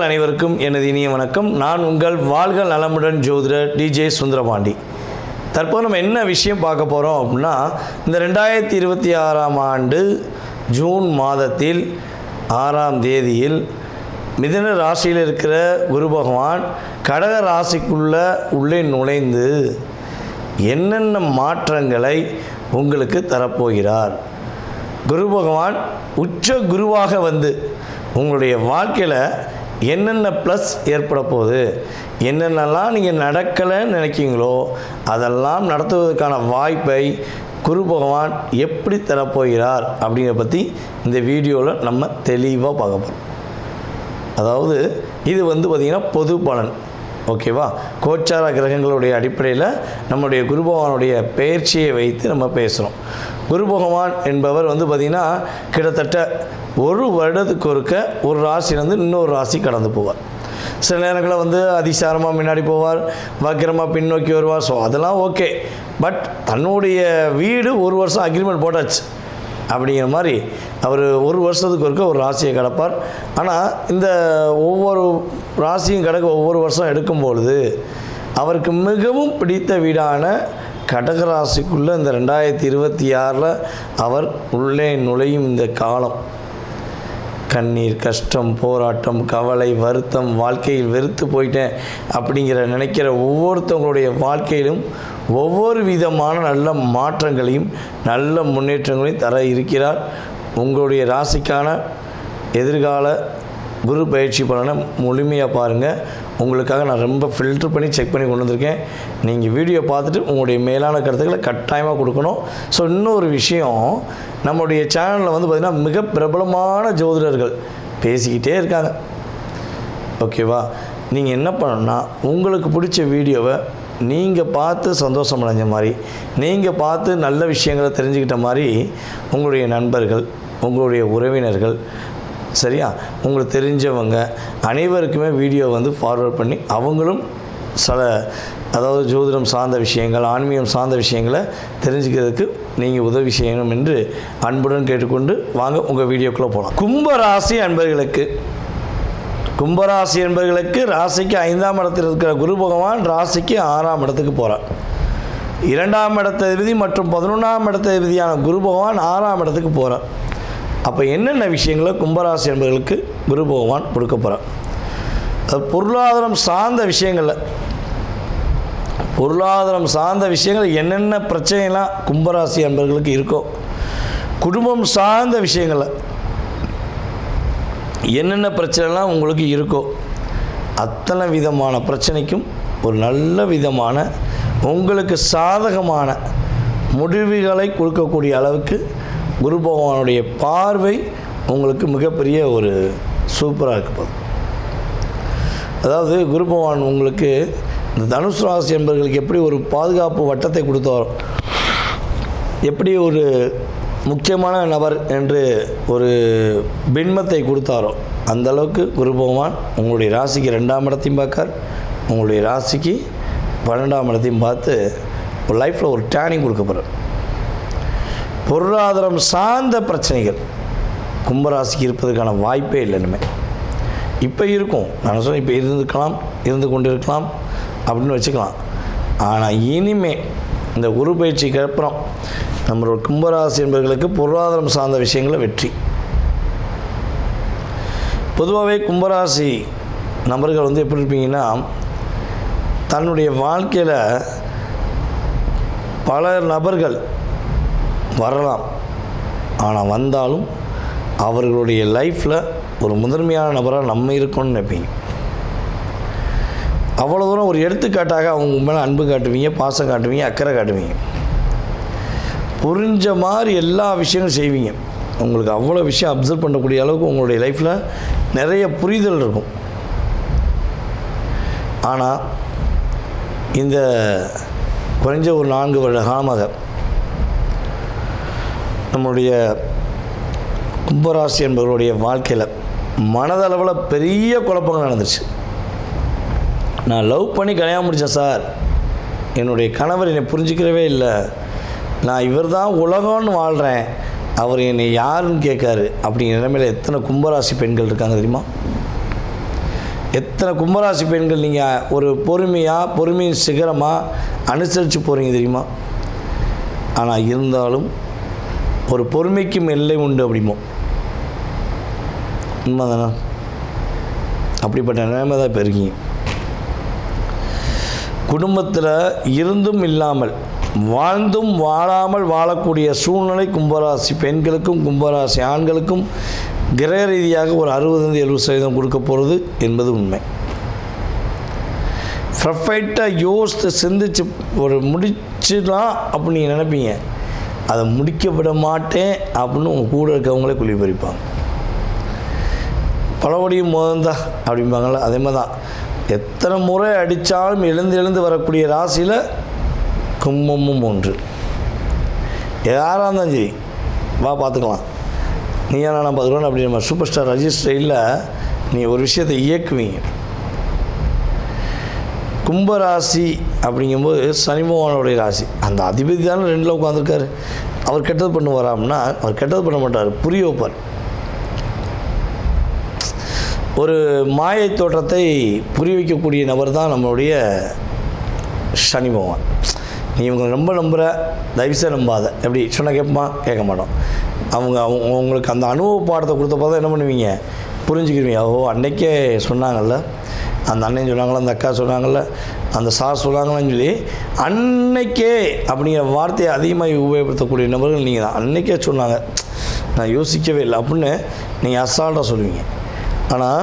நேயர்கள் அனைவருக்கும் எனது இனிய வணக்கம். நான் உங்கள் வாழ்க நலமுடன் ஜோதிடர் டிஜே சுந்தரபாண்டி. தற்போது நம்ம என்ன விஷயம் பார்க்க போகிறோம் அப்படின்னா, இந்த 2026ஆம் ஆண்டு ஜூன் மாதத்தில் 6ஆம் தேதியில் மிதுன ராசியில் இருக்கிற குரு பகவான் கடக ராசிக்குள்ளே நுழைந்து என்னென்ன மாற்றங்களை உங்களுக்கு தரப்போகிறார். குரு பகவான் உச்ச குருவாக வந்து உங்களுடைய வாழ்க்கையில் என்னென்ன ப்ளஸ் ஏற்பட போகுது, என்னென்னலாம் நீங்கள் நடக்கலைன்னு நினைக்கிங்களோ அதெல்லாம் நடத்துவதற்கான வாய்ப்பை குரு பகவான் எப்படி தரப்போகிறார் அப்படிங்கிறத பற்றி இந்த வீடியோவில் நம்ம தெளிவாக பார்க்க போகிறோம். அதாவது இது பார்த்திங்கன்னா பொது பலன், ஓகேவா? கோச்சார கிரகங்களுடைய அடிப்படையில் நம்முடைய குரு பகவானுடைய பெயர்ச்சியை வைத்து நம்ம பேசுகிறோம். குரு பகவான் என்பவர் பார்த்திங்கன்னா கிட்டத்தட்ட ஒரு வருடத்துக்கு ஒருக்க ஒரு ராசியிலேருந்து இன்னொரு ராசி கடந்து போவார். சில நேரங்களில் அதிசாரமாக முன்னாடி போவார், வக்கிரமாக பின்னோக்கி வருவார். ஸோ அதெல்லாம் ஓகே. பட் தன்னுடைய வீடு ஒரு வருஷம் அக்ரிமெண்ட் போட்டாச்சு அப்படிங்கிற மாதிரி அவர் ஒரு வருஷத்துக்கு ஒருக்க ஒரு ராசியை கடப்பார். ஆனால் இந்த ஒவ்வொரு ராசியும் கடக்க ஒவ்வொரு வருஷம் எடுக்கும்பொழுது அவருக்கு மிகவும் பிடித்த வீடான கடகராசிக்குள்ளே இந்த 2026 அவர் உள்ளே நுழையும் இந்த காலம் கண்ணீர், கஷ்டம், போராட்டம், கவலை, வருத்தம், வாழ்க்கையில் வெறுத்து போயிட்டேன் அப்படிங்கிற நினைக்கிற ஒவ்வொருத்தவங்களுடைய வாழ்க்கையிலும் ஒவ்வொரு விதமான நல்ல மாற்றங்களையும் நல்ல முன்னேற்றங்களையும் தர இருக்கிறார். உங்களுடைய ராசிக்கான எதிர்கால குரு பயிற்சி பலனை முழுமையாக பாருங்கள். உங்களுக்காக நான் ரொம்ப ஃபில்ட்ரு பண்ணி செக் பண்ணி கொண்டு வந்திருக்கேன். நீங்கள் வீடியோ பார்த்துட்டு உங்களுடைய மேலான கருத்துக்களை கட்டாயமாக கொடுக்கணும். ஸோ இன்னொரு விஷயம், நம்மளுடைய சேனலில் பார்த்திங்கன்னா மிக பிரபலமான ஜோதிடர்கள் பேசிக்கிட்டே இருக்காங்க, ஓகேவா? நீங்கள் என்ன பண்ணணும்னா, உங்களுக்கு பிடிச்ச வீடியோவை நீங்கள் பார்த்து சந்தோஷம் அடைஞ்ச மாதிரி, நீங்கள் பார்த்து நல்ல விஷயங்களை தெரிஞ்சுக்கிட்ட மாதிரி உங்களுடைய நண்பர்கள், உங்களுடைய உறவினர்கள், சரியா, உங்களுக்கு தெரிஞ்சவங்க அனைவருக்குமே வீடியோ ஃபார்வர்ட் பண்ணி அவங்களும் அதாவது ஜோதிடம் சார்ந்த விஷயங்கள், ஆன்மீகம் சார்ந்த விஷயங்களை தெரிஞ்சுக்கிறதுக்கு நீங்கள் உதவி செய்யணும் என்று அன்புடன் கேட்டுக்கொண்டு வாங்க உங்கள் வீடியோக்குள்ளே போகலாம். கும்பராசி அன்பர்களுக்கு ராசிக்கு 5ஆம் இடத்தில் இருக்கிற குரு பகவான் ராசிக்கு 6ஆம் இடத்துக்கு போகிறார். 2ஆம் இடத்த அதிபதி மற்றும் 11ஆம் இடத்த அதிபதியான குரு பகவான் 6ஆம் இடத்துக்கு போகிறார். அப்போ என்னென்ன விஷயங்களை கும்பராசி என்பவர்களுக்கு குரு பகவான் கொடுக்க போகிறார்? பொருளாதாரம் சார்ந்த விஷயங்கள் என்னென்ன பிரச்சனைலாம் கும்பராசி என்பவர்களுக்கு இருக்கோ, குடும்பம் சார்ந்த விஷயங்களில் என்னென்ன பிரச்சனைலாம் உங்களுக்கு இருக்கோ அத்தனை விதமான பிரச்சனைக்கும் ஒரு நல்ல விதமான உங்களுக்கு சாதகமான முடிவுகளை கொடுக்கக்கூடிய அளவுக்கு குரு பகவானுடைய பார்வை உங்களுக்கு மிகப்பெரிய ஒரு சூப்பராக இருக்கப்போகுது. அதாவது குரு பகவான் உங்களுக்கு இந்த தனுசு ராசி என்பவர்களுக்கு எப்படி ஒரு பாதுகாப்பு வட்டத்தை கொடுத்தாரோ, எப்படி ஒரு முக்கியமான நபர் என்று ஒரு பின்பத்தை கொடுத்தாரோ, அந்தளவுக்கு குரு பகவான் உங்களுடைய ராசிக்கு 2ஆம் இடத்தையும் பார்க்கார், உங்களுடைய ராசிக்கு 12ஆம் இடத்தையும் பார்த்து ஒரு லைஃப்பில் ஒரு டேர்னிங் கொடுக்க போகிறார். பொருளாதாரம் சார்ந்த பிரச்சனைகள் கும்பராசிக்கு இருப்பதற்கான வாய்ப்பே இல்லை. இனிமேல் இப்போ இருக்கும், நான் சொன்னேன், இப்போ இருந்து கொண்டு இருக்கலாம் அப்படின்னு வச்சுக்கலாம். ஆனால் இனிமே இந்த குரு பயிற்சிக்கு அப்புறம் நம்மளோட கும்பராசி என்பவர்களுக்கு பொருளாதாரம் சார்ந்த விஷயங்களை வெற்றி. பொதுவாகவே கும்பராசி நபர்கள் எப்படி இருப்பீங்கன்னா, தன்னுடைய வாழ்க்கையில் பல நபர்கள் வரலாம், ஆனால் வந்தாலும் அவர்களுடைய லைஃப்பில் ஒரு முதன்மையான நபராக நம்ம இருக்கணும்னு நினைப்பீங்க. அவ்வளோ தூரம் ஒரு எடுத்துக்காட்டாக அவங்க மேலே அன்பு காட்டுவீங்க, பாசம் காட்டுவீங்க, அக்கறை காட்டுவீங்க, புரிஞ்ச மாதிரி எல்லா விஷயங்களும் செய்வீங்க. உங்களுக்கு அவ்வளோ விஷயம் அப்சர்வ் பண்ணக்கூடிய அளவுக்கு உங்களுடைய லைஃப்பில் நிறைய புரிதல் இருக்கும். ஆனால் இந்த குறைஞ்ச ஒரு 4 வருட காலமாக நம்மளுடைய கும்பராசி என்பவர்களுடைய வாழ்க்கையில் மனதளவில் பெரிய குழப்பங்கள் நடந்துச்சு. நான் லவ் பண்ணி கல்யாணம் முடித்தேன் சார், என்னுடைய கணவர் என்னை புரிஞ்சுக்கிறவே இல்லை, நான் இவர் தான் உலகம்னு வாழ்கிறேன், அவர் என்னை யாருன்னு கேட்காரு அப்படிங்கிற நிலைமையில் எத்தனை கும்பராசி பெண்கள் இருக்காங்க தெரியுமா? எத்தனை கும்பராசி பெண்கள் நீங்கள் ஒரு பொறுமையின் சிகரமாக அனுசரித்து போகிறீங்க தெரியுமா? ஆனால் இருந்தாலும் ஒரு பொறுமைக்கும் எல்லை உண்டு அப்படிமோ, உண்மைதானா? அப்படிப்பட்ட நிலைமை தான் இப்போ இருக்கீங்க. குடும்பத்தில் இருந்தும் இல்லாமல் வாழ்ந்தும் வாழாமல் வாழக்கூடிய சூழ்நிலை கும்பராசி பெண்களுக்கும் கும்பராசி ஆண்களுக்கும் கிரக ரீதியாக ஒரு 60-70% கொடுக்க போகிறது என்பது உண்மை. பர்ஃபெக்டாக யோசித்து சிந்திச்சு ஒரு முடிச்சுலாம் அப்படின்னு நீங்கள் நினைப்பீங்க. அதை முடிக்க விட மாட்டேன் அப்படின்னு உங்கள் கூட இருக்கவங்களே குழி பறிப்பாங்க. பலபடியும் மோதந்தா அப்படிம்பாங்கள, அதே மாதிரி தான். எத்தனை முறை அடித்தாலும் எழுந்து வரக்கூடிய ராசியில் கும்பமும் ஒன்று. யாராக இருந்தாலும் சரி, வா பார்த்துக்கலாம், நீ ஏன்னா நான் பார்த்துக்கலாம் அப்படி நம்ம சூப்பர் ஸ்டார் ரஜினி ஸ்டைலில் நீ ஒரு விஷயத்தை இயக்குவீங்க. கும்பராசி அப்படிங்கும்போது சனி பகவானுடைய ராசி. அந்த அதிபதி தானே 2ல் உட்காந்துருக்காரு. அவர் கெட்டது பண்ணுவாராம்னா அவர் கெட்டது பண்ண மாட்டார், புரிய வைப்பார். ஒரு மாயை தோற்றத்தை புரிய வைக்கக்கூடிய நபர் தான் நம்மளுடைய சனி பகவான். நீ இவங்களை ரொம்ப நம்புகிற, தயவுசெய்து நம்பாத. எப்படி சொன்னால் கேட்போமா? கேட்க மாட்டோம். உங்களுக்கு அந்த அனுபவ பாடத்தை கொடுத்தப்போ தான் என்ன பண்ணுவீங்க, புரிஞ்சுக்கிடுவீங்க. ஓ, அன்னைக்கே சொன்னாங்கல்ல, அந்த அண்ணன் சொன்னாங்களே, அந்த அக்கா சொன்னாங்கள்ல, அந்த சார் சொன்னாங்கன்னு சொல்லி அன்னைக்கே அப்படிங்கிற வார்த்தையை அதிகமாக உபயோகப்படுத்தக்கூடிய நபர்கள் நீங்கள் தான். அன்னைக்கே சொன்னாங்க, நான் யோசிக்கவே இல்லை அப்படின்னு நீங்கள் அசால்ட்டாக சொல்லுவீங்க. ஆனால்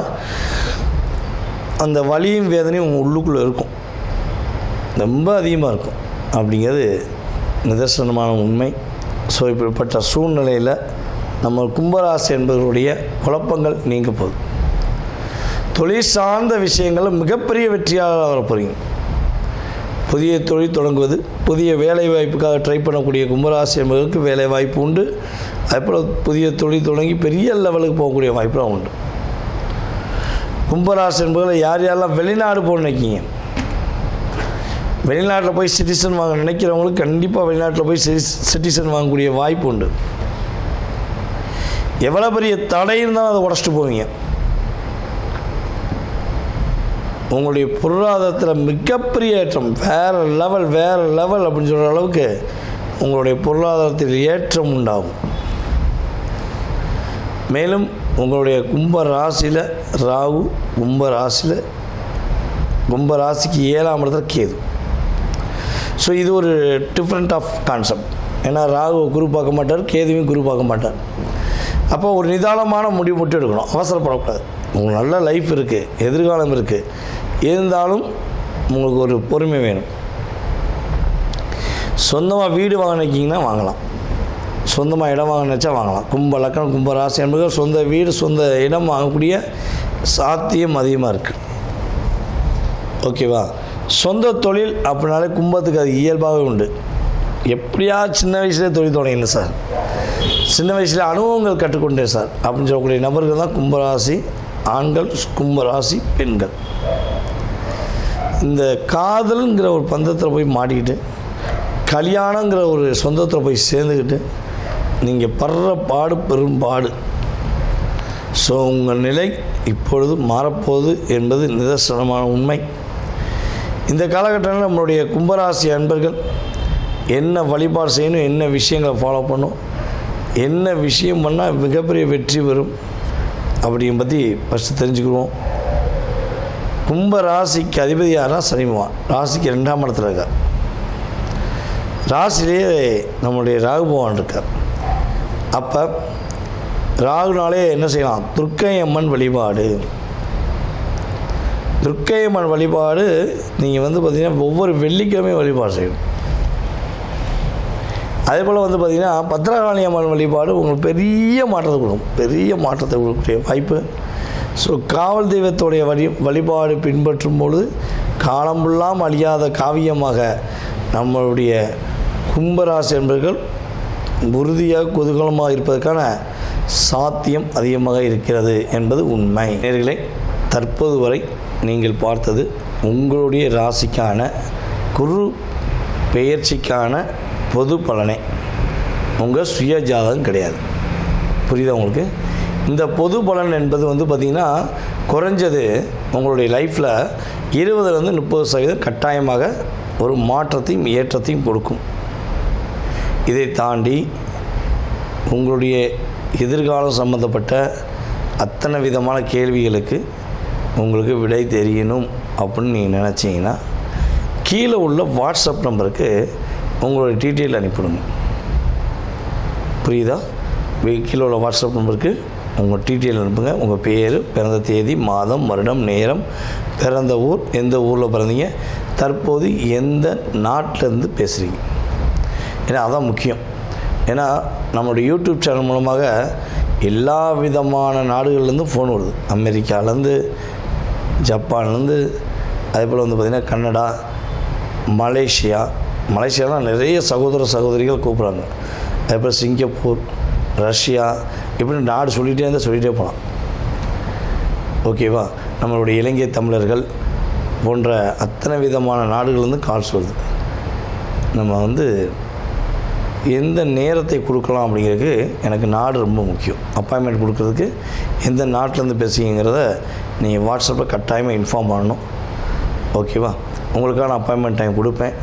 அந்த வலியும் வேதனையும் உங்கள் உள்ளுக்குள்ளே இருக்கும், ரொம்ப அதிகமாக இருக்கும் அப்படிங்கிறது நிதர்சனமான உண்மை. ஸோ இப்படிப்பட்ட சூழ்நிலையில் நம்ம கும்பராசி என்பவர்களுடைய குழப்பங்கள் நீங்க போகுது. தொழில் சார்ந்த விஷயங்களில் மிகப்பெரிய வெற்றியாக வர போகிறீங்க. புதிய தொழில் தொடங்குவது, புதிய வேலை வாய்ப்புக்காக ட்ரை பண்ணக்கூடிய கும்பராசி என்பவர்களுக்கு வேலை வாய்ப்பு உண்டு. அதேபோல் புதிய தொழில் தொடங்கி பெரிய லெவலுக்கு போகக்கூடிய வாய்ப்புலாம் உண்டு. கும்பராசி என்பவர்களை யாரெல்லாம் வெளிநாடு போக நினைக்கிங்க, வெளிநாட்டில் போய் சிட்டிசன் வாங்க நினைக்கிறவங்களுக்கு கண்டிப்பாக வெளிநாட்டில் போய் சிட்டிசன் வாங்கக்கூடிய வாய்ப்பு உண்டு. எவ்வளோ பெரிய தடை இருந்தாலும் அதை உடச்சிட்டு போவீங்க. உங்களுடைய பொருளாதாரத்தில் மிகப்பெரிய ஏற்றம், வேறு லெவல் அப்படின்னு சொல்கிற அளவுக்கு உங்களுடைய பொருளாதாரத்தில் ஏற்றம் உண்டாகும். மேலும் உங்களுடைய கும்ப ராசியில் ராகு, கும்ப ராசிக்கு 7ஆம் இடத்துல கேது. ஸோ இது ஒரு டிஃப்ரெண்ட் ஆஃப் கான்செப்ட். ஏன்னா ராகுவை குரு பார்க்க மாட்டார், கேதுவையும் குரு பார்க்க மாட்டார். அப்போ ஒரு நிதானமான முடிவு மட்டும் எடுக்கணும், அவசரப்படக்கூடாது. உங்களுக்கு நல்ல லைஃப் இருக்குது, எதிர்காலம் இருக்குது, இருந்தாலும் உங்களுக்கு ஒரு பொறுமை வேணும். சொந்தமாக வீடு வாங்க நினைக்கிங்கன்னா வாங்கலாம், சொந்தமாக இடம் வாங்க நினச்சா வாங்கலாம். கும்ப லக்கணம் கும்ப ராசி என்பது சொந்த வீடு சொந்த இடம் வாங்கக்கூடிய சாத்தியம் அதிகமாக இருக்குது. ஓகேவா? சொந்த தொழில் அப்படின்னாலே கும்பத்துக்கு அது இயல்பாகவே உண்டு. எப்படியா சின்ன வயசுலேயே தொழில் தொடங்கினேன் சார், சின்ன வயசில் அனுபவங்கள் கற்றுக்கொண்டேன் சார் அப்படின்னு சொல்லக்கூடிய நபர்கள் தான் கும்பராசி ஆண்கள், கும்பராசி பெண்கள். இந்த காதல்ங்கிற ஒரு பந்தத்தில் போய் மாட்டிக்கிட்டு, கல்யாணங்கிற ஒரு சொந்தத்தில் போய் சேர்ந்துக்கிட்டு நீங்கள் படுற பாடு பெரும்பாடு. ஸோ உங்கள் நிலை இப்பொழுது மாறப்போகுது என்பது நிதர்சனமான உண்மை. இந்த காலகட்டத்தில் நம்மளுடைய கும்பராசி அன்பர்கள் என்ன வழிபாடு செய்யணும், என்ன விஷயங்களை ஃபாலோ பண்ணணும், என்ன விஷயம் பண்ணால் மிகப்பெரிய வெற்றி பெறும் அப்படிங்க பற்றி ஃபஸ்ட்டு தெரிஞ்சுக்கிடுவோம். கும்ப ராசிக்கு அதிபதி யாருன்னா சனி பகவான். ராசிக்கு 2ஆம் இடத்துல இருக்கார். ராசிலேயே நம்மளுடைய ராகு பகவான் இருக்கார். அப்போ ராகுனாலே என்ன செய்யலாம், துர்க்கை அம்மன் வழிபாடு. துர்க்கை அம்மன் வழிபாடு நீங்கள் பார்த்திங்கன்னா ஒவ்வொரு வெள்ளிக்கிழமையும் வழிபாடு செய்யணும். அதே போல் பார்த்திங்கன்னா பத்திரகாளி அம்மன் வழிபாடு உங்களுக்கு பெரிய மாற்றத்தை கொடுக்கும், பெரிய மாற்றத்தை கொடுக்கக்கூடிய வாய்ப்பு. ஸோ காவல் தெய்வத்துடைய வழிபாடு பின்பற்றும் பொழுது காலம்புல்லாம் அழியாத காவியமாக நம்மளுடைய கும்பராசி என்பவர்கள் உறுதியாக குதூகலமாக இருப்பதற்கான சாத்தியம் அதிகமாக இருக்கிறது என்பது உண்மை. நேயர்களே, தற்போது வரை நீங்கள் பார்த்தது உங்களுடைய ராசிக்கான குரு பெயர்ச்சிக்கான பொது பலனே, உங்கள் சுய ஜாதகம் கிடையாது. புரியுதா உங்களுக்கு? இந்த பொது பலன் என்பது பார்த்திங்கன்னா குறைஞ்சது உங்களுடைய லைஃப்பில் 20-30% கட்டாயமாக ஒரு மாற்றத்தையும் ஏற்றத்தையும் கொடுக்கும். இதை தாண்டி உங்களுடைய எதிர்காலம் சம்மந்தப்பட்ட அத்தனை விதமான கேள்விகளுக்கு உங்களுக்கு விடை தெரியணும் அப்படின்னு நீங்கள் நினச்சிங்கன்னா கீழே உள்ள வாட்ஸ்அப் நம்பருக்கு உங்களுடைய டீட்டெயில் அனுப்பிடுங்க. புரியுதா? கீழே உள்ள வாட்ஸ்அப் நம்பருக்கு உங்கள் டீட்டெயில் அனுப்புங்க. உங்கள் பேர், பிறந்த தேதி, மாதம், வருடம், நேரம், பிறந்த ஊர், எந்த ஊரில் பிறந்தீங்க, தற்போது எந்த நாட்டிலேருந்து பேசுகிறீங்க. ஏன்னா அதான் முக்கியம். ஏன்னா நம்மளுடைய யூடியூப் சேனல் மூலமாக எல்லா விதமான நாடுகள்லேருந்தும் ஃபோன் வருது. அமெரிக்காவிலேருந்து, ஜப்பான்லேருந்து, அதே போல் பார்த்திங்கன்னா கனடா, மலேசியாலாம் நிறைய சகோதர சகோதரிகள் கூப்பிட்றாங்க. அதே போல் சிங்கப்பூர், ரஷ்யா, இப்படின்னு நாடு சொல்லிகிட்டே போகலாம். ஓகேவா? நம்மளுடைய இலங்கை தமிழர்கள் போன்ற அத்தனை விதமான நாடுகள்லேருந்து கால்ஸ் வருது. நம்ம எந்த நேரத்தை கொடுக்கலாம் அப்படிங்கிறதுக்கு எனக்கு நாடு ரொம்ப முக்கியம். அப்பாயின்மெண்ட் கொடுக்குறதுக்கு எந்த நாட்டிலேருந்து பேசுகிறீங்கிறத நீங்கள் வாட்ஸ்அப்பில் கட்டாயமாக இன்ஃபார்ம் பண்ணணும். ஓகேவா? உங்களுக்கான அப்பாயின்மெண்ட் டைம் கொடுப்பேன்.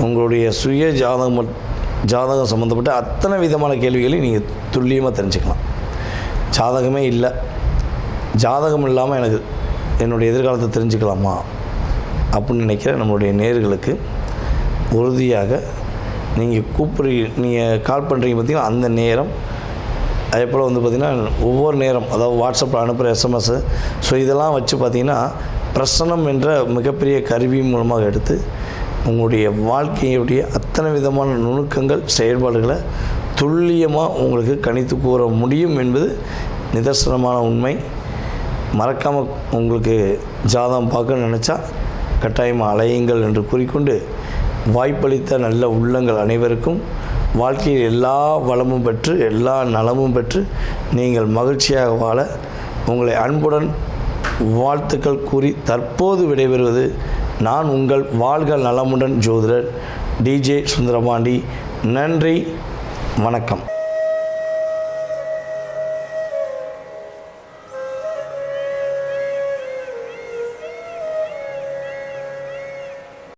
உங்களுடைய சுய ஜாதகம் சம்மந்தப்பட்ட அத்தனை விதமான கேள்விகளையும் நீங்கள் துல்லியமாக தெரிஞ்சுக்கலாம். ஜாதகமே இல்லை, ஜாதகம் இல்லாமல் எனக்கு என்னுடைய எதிர்காலத்தை தெரிஞ்சுக்கலாமா அப்படின்னு நினைக்கிற நம்மளுடைய நேயர்களுக்கு உறுதியாக நீங்கள் கால் பண்ணுறீங்க பார்த்திங்கன்னா அந்த நேரம், அதே போல் பார்த்திங்கன்னா ஒவ்வொரு நேரம், அதாவது வாட்ஸ்அப்பில் அனுப்புகிற எஸ்எம்எஸ்ஸு, ஸோ இதெல்லாம் வச்சு பார்த்திங்கன்னா பிரசனம் என்ற மிகப்பெரிய கருவி மூலமாக எடுத்து உங்களுடைய வாழ்க்கையுடைய அத்தனை விதமான நுணுக்கங்கள், செயல்பாடுகளை துல்லியமாக உங்களுக்கு கணித்து கூற முடியும் என்பது நிதர்சனமான உண்மை. மறக்காமல் உங்களுக்கு ஜாதகம் பார்க்க நினச்சா கட்டாயமாக அலையுங்கள் என்று கூறிக்கொண்டு, வாய்ப்பளித்த நல்ல உள்ளங்கள் அனைவருக்கும் வாழ்க்கையில் எல்லா வளமும் பெற்று எல்லா நலமும் பெற்று நீங்கள் மகிழ்ச்சியாக வாழ உங்களை அன்புடன் வாழ்த்துக்கள் கூறி தற்போது விடைபெறுவது நான் உங்கள் வாழ்க நலமுடன் ஜோதிடர் டிஜே சுந்தரபாண்டி. நன்றி, வணக்கம்.